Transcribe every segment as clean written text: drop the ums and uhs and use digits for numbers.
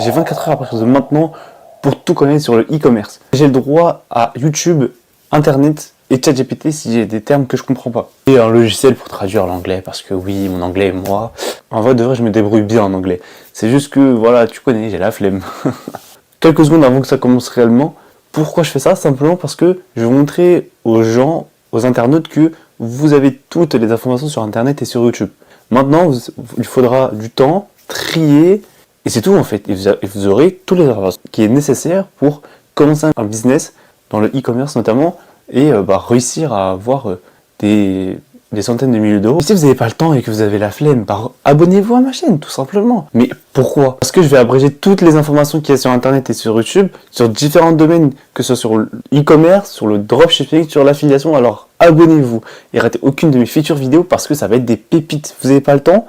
J'ai 24 heures à partir de maintenant pour tout connaître sur le e-commerce. J'ai le droit à YouTube, Internet et ChatGPT si j'ai des termes que je comprends pas. Et un logiciel pour traduire l'anglais parce que oui, mon anglais et moi, en vrai de vrai, je me débrouille bien en anglais. C'est juste que voilà, tu connais, j'ai la flemme. Quelques secondes avant que ça commence réellement, pourquoi je fais ça? Simplement parce que je veux montrer aux gens, aux internautes que vous avez toutes les informations sur Internet et sur YouTube. Maintenant, il faudra du temps, trier, et c'est tout en fait. Et vous aurez toutes les informations qui est nécessaire pour commencer un business dans le e-commerce notamment, et réussir à avoir des centaines de milliers d'euros. Si vous n'avez pas le temps et que vous avez la flemme, abonnez-vous à ma chaîne, tout simplement. Mais pourquoi? Parce que je vais abréger toutes les informations qu'il y a sur Internet et sur YouTube, sur différents domaines, que ce soit sur l'e-commerce, sur le dropshipping, sur l'affiliation. Alors abonnez-vous et ratez aucune de mes futures vidéos parce que ça va être des pépites. Vous n'avez pas le temps?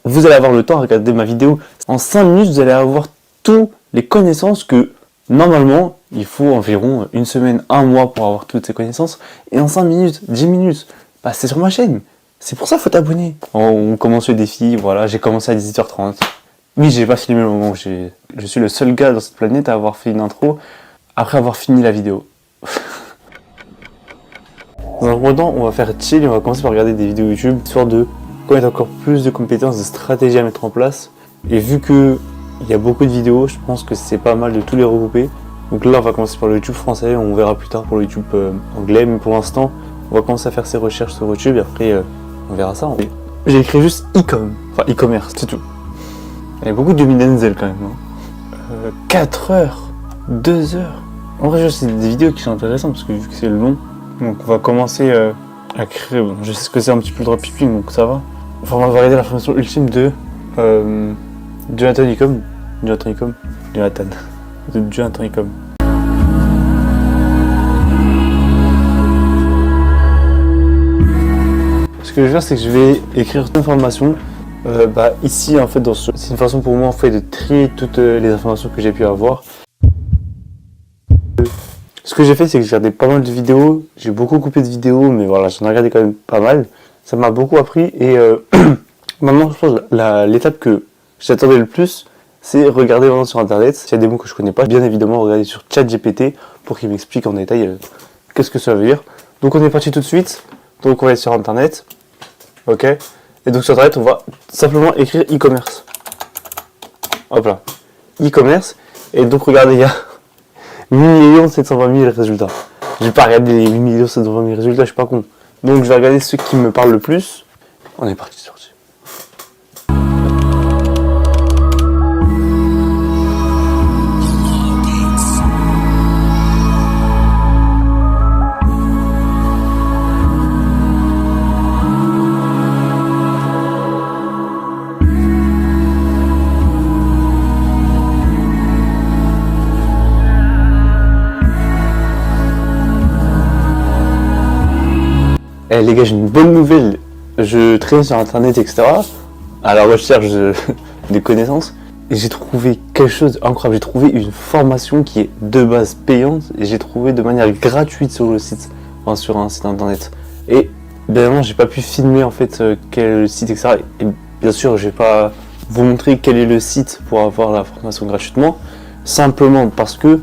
Vous allez avoir le temps à regarder ma vidéo. En 5 minutes, vous allez avoir toutes les connaissances que normalement, il faut environ une semaine, un mois pour avoir toutes ces connaissances. Et en 5 minutes, 10 minutes, c'est sur ma chaîne. C'est pour ça qu'il faut t'abonner. On commence le défi, voilà, j'ai commencé à 18h30. Oui, j'ai pas filmé le moment où je suis le seul gars dans cette planète à avoir fait une intro après avoir fini la vidéo. Dans un premier temps, on va faire chill et on va commencer par regarder des vidéos YouTube, histoire de connaître encore plus de compétences, de stratégies à mettre en place. Et vu que il y a beaucoup de vidéos, je pense que c'est pas mal de tous les regrouper. Donc là, on va commencer par le YouTube français, on verra plus tard pour le YouTube anglais, mais pour l'instant, on va commencer à faire ses recherches sur YouTube et après, on verra ça. J'ai écrit juste e-commerce, c'est tout. Il y a beaucoup de Jimmy Denzel quand même. 4 heures, 2 heures. En vrai, c'est des vidéos qui sont intéressantes parce que vu que c'est long, donc on va commencer à créer. Bon, je sais ce que c'est un petit peu le dropshipping, donc ça va. Enfin, on va regarder la formation ultime de Jonathan Icom. Ce que je vais faire, c'est que je vais écrire toute l'information. Ici, en fait, c'est une façon pour moi en fait de trier toutes les informations que j'ai pu avoir. Ce que j'ai fait, c'est que j'ai regardé pas mal de vidéos. J'ai beaucoup coupé de vidéos, mais voilà, j'en ai regardé quand même pas mal. Ça m'a beaucoup appris et maintenant, je pense l'étape que j'attendais le plus, c'est regarder vraiment sur Internet. S'il y a des mots que je connais pas, bien évidemment, regarder sur ChatGPT pour qu'il m'explique en détail qu'est-ce que ça veut dire. Donc, on est parti tout de suite. Donc, on va être sur Internet. Ok. Et donc, sur Internet, on va simplement écrire e-commerce. Hop là. E-commerce. Et donc, regardez, il y a 8 720 000 résultats. Je vais pas regarder les 8 720 000 résultats, je suis pas con. Donc, je vais regarder ceux qui me parlent le plus. On est parti sur dessus. Eh les gars, j'ai une bonne nouvelle. Je traîne sur Internet, etc. à la recherche de connaissances. Et j'ai trouvé quelque chose d'incroyable. J'ai trouvé une formation qui est de base payante et j'ai trouvé de manière gratuite sur le site, sur un site internet. Et bien évidemment, j'ai pas pu filmer en fait quel est le site, etc. Et bien sûr, je vais pas vous montrer quel est le site pour avoir la formation gratuitement, simplement parce que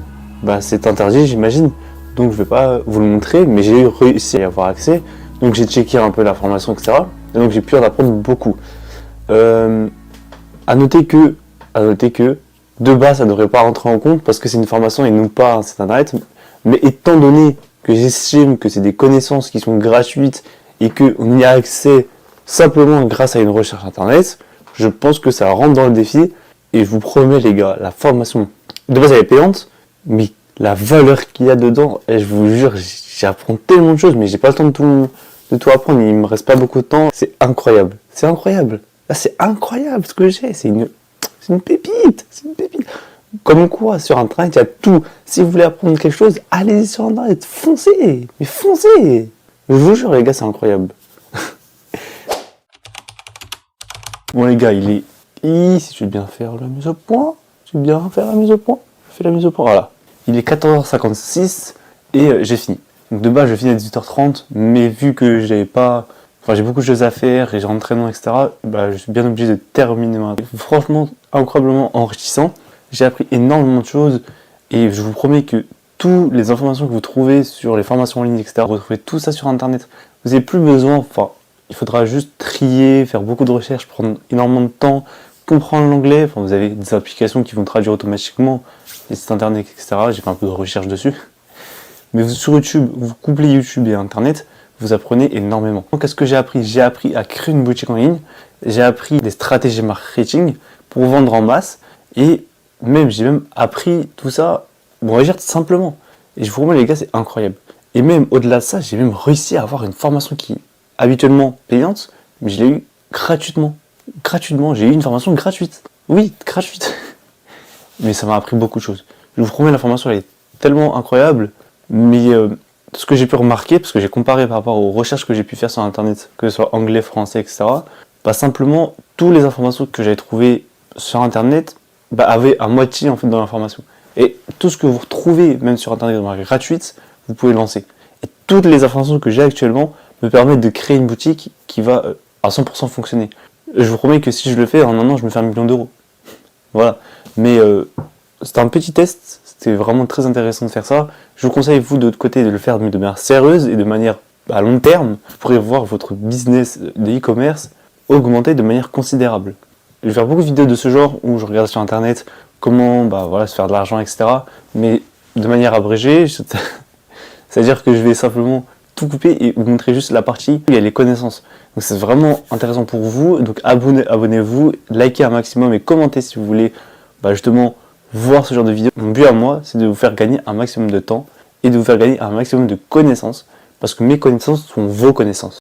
c'est interdit, j'imagine. Donc je vais pas vous le montrer, mais j'ai réussi à y avoir accès. Donc j'ai checké un peu la formation, etc. Et donc j'ai pu en apprendre beaucoup. À noter que de base ça ne devrait pas rentrer en compte parce que c'est une formation et non pas un site internet. Mais étant donné que j'estime que c'est des connaissances qui sont gratuites et qu'on y a accès simplement grâce à une recherche internet, je pense que ça rentre dans le défi. Et je vous promets les gars, la formation de base elle est payante, mais la valeur qu'il y a dedans, et je vous jure, j'apprends tellement de choses, mais j'ai pas le temps de tout apprendre, il me reste pas beaucoup de temps. C'est incroyable, c'est incroyable. Là, c'est incroyable ce que j'ai, c'est une pépite, c'est une pépite. Comme quoi, sur Internet, il y a tout. Si vous voulez apprendre quelque chose, allez sur Internet, foncez, mais foncez. Je vous jure les gars, c'est incroyable. Bon les gars, il est ici, je vais bien faire la mise au point, je fais la mise au point, voilà. Il est 14h56 et j'ai fini. Donc de base, je finis à 18h30, mais vu que j'ai beaucoup de choses à faire et j'ai entraînement, etc., je suis bien obligé de terminer ma... Franchement, incroyablement enrichissant. j'ai appris énormément de choses et je vous promets que toutes les informations que vous trouvez sur les formations en ligne, etc., vous retrouvez tout ça sur internet. Vous n'avez plus besoin, enfin, il faudra juste trier, faire beaucoup de recherches, prendre énormément de temps, comprendre l'anglais. Enfin, vous avez des applications qui vont traduire automatiquement, les sites internet, etc. J'ai fait un peu de recherche dessus. Mais sur YouTube, vous couplez YouTube et internet, vous apprenez énormément. Donc, qu'est-ce que j'ai appris? J'ai appris à créer une boutique en ligne, j'ai appris des stratégies marketing pour vendre en masse, et j'ai même appris tout ça, on va dire simplement. Et je vous promets les gars, c'est incroyable. Et même au-delà de ça, j'ai même réussi à avoir une formation qui est habituellement payante, mais je l'ai eu gratuitement. Gratuitement, j'ai eu une formation gratuite. Oui, gratuite. Mais ça m'a appris beaucoup de choses. Je vous promets, la formation elle est tellement incroyable, mais ce que j'ai pu remarquer, parce que j'ai comparé par rapport aux recherches que j'ai pu faire sur internet, que ce soit anglais, français, etc., simplement, toutes les informations que j'avais trouvées sur internet avaient à moitié en fait dans l'information. Et tout ce que vous retrouvez, même sur internet de manière gratuite, vous pouvez lancer. Et toutes les informations que j'ai actuellement me permettent de créer une boutique qui va à 100% fonctionner. Je vous promets que si je le fais, en un an, je me fais 1 million d'euros. Voilà. Mais c'était un petit test, c'était vraiment très intéressant de faire ça. Je vous conseille, vous, de l'autre côté, de le faire de manière sérieuse et de manière à long terme. Vous pourrez voir votre business de e-commerce augmenter de manière considérable. Je vais faire beaucoup de vidéos de ce genre où je regarde sur internet comment se faire de l'argent, etc. Mais de manière abrégée, c'est-à-dire que je vais simplement tout couper et vous montrer juste la partie où il y a les connaissances. Donc c'est vraiment intéressant pour vous. Donc abonnez-vous, likez un maximum et commentez si vous voulez justement voir ce genre de vidéo. Mon but à moi, c'est de vous faire gagner un maximum de temps et de vous faire gagner un maximum de connaissances, parce que mes connaissances sont vos connaissances.